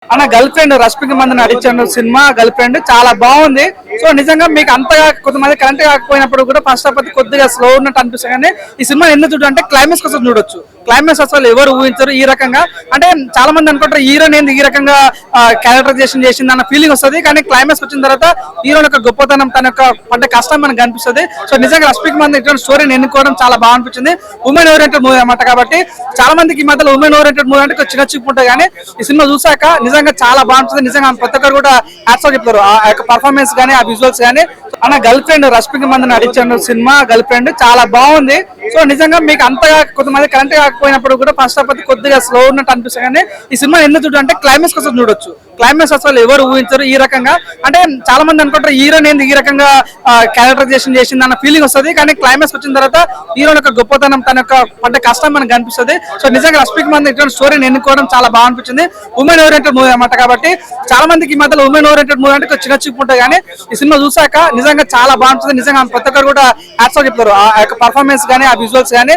అన్న girl friend Rashmika Mandanna నటించిన cinema girl friend చాలా బాగుంది. సో నిజంగా మీకు అంతగా కొంతమంది కరెంట్ కాకపోయినప్పుడు కూడా ఫస్ట్ హాఫ్ అయితే కొద్దిగా స్లో ఉన్నట్టు అనిపిస్తుంది. కానీ ఈ సినిమా ఎందుకు చూడంటే క్లైమాక్స్ కోసం చూడొచ్చు. క్లైమాక్స్ అసలు ఎవరు ఊహించరు ఈ రకంగా. అంటే చాలా మంది అనుకుంటారు హీరోని ఎందుకు ఈ రకంగా క్యారెక్టరైజేషన్ చేసింది అన్న ఫీలింగ్ వస్తుంది. కానీ క్లైమాక్స్ వచ్చిన తర్వాత హీరోని యొక్క గొప్పతనం తన యొక్క పడ్డ కష్టం మనకు కనిపిస్తుంది. సో నిజంగా రష్మిక మందన ఇటువంటి స్టోరీని ఎన్నుకోవడం చాలా బాగా అనిపించింది. ఉమెన్ ఓరియంటెడ్ మూవీ అన్నమాట. కాబట్టి చాలా మందికి ఈ మధ్యలో ఉమెన్ ఓరియంటెడ్ మూవీ అంటే చిన్న చూపు ఉంటుంది. కానీ ఈ సినిమా చూసాక నిజంగా చాలా బాగుంటుంది. నిజంగా ప్రతి ఒక్కరు కూడా హ్యాట్స్ ఆఫ్ చెప్తారు. ఆ యొక్క పర్ఫార్మెన్స్ కానీ ఆ విజువల్స్ కానీ. అన్న గర్ల్ ఫ్రెండ్ రష్మిక మందన నటించిన సినిమా గర్ల్ ఫ్రెండ్ చాలా బాగుంది. సో నిజంగా మీకు అంతగా కొంతమంది కరెంట్ కాకపోయినప్పుడు కూడా ఫస్ట్ హాఫ్ అయితే కొద్దిగా స్లో ఉన్నట్టు అనిపిస్తుంది. కానీ ఈ సినిమా ఎందుకు చూడంటే క్లైమాక్స్ కోసం చూడొచ్చు. క్లైమాక్స్ అసలు ఎవరు ఊహించరు ఈ రకంగా. అంటే చాలా మంది అనుకుంటారు హీరోని ఎందుకు ఈ రకంగా క్యారెక్టరైజేషన్ చేసింది అన్న ఫీలింగ్ వస్తుంది. కానీ క్లైమాక్స్ వచ్చిన తర్వాత హీరోని యొక్క గొప్పతనం తన యొక్క పడ్డ కష్టం మనకు కనిపిస్తుంది. సో నిజంగా రష్మిక మందన ఇటువంటి స్టోరీని ఎన్నుకోవడం చాలా బాగా అనిపించింది. ఉమెన్ ఓరియంటెడ్ మూవీ అన్నమాట. కాబట్టి చాలా మందికి ఈ మధ్యలో ఉమెన్ ఓరియంటెడ్ మూవీ అంటే చిన్న చూపు ఉంటుంది. కానీ ఈ సినిమా చూసాక నిజంగా చాలా బాగుంటుంది. నిజంగా ప్రతి ఒక్కరు కూడా హ్యాట్స్ ఆఫ్ చెప్తారు. ఆ యొక్క పర్ఫార్మెన్స్ కానీ ఆ విజువల్స్ కానీ.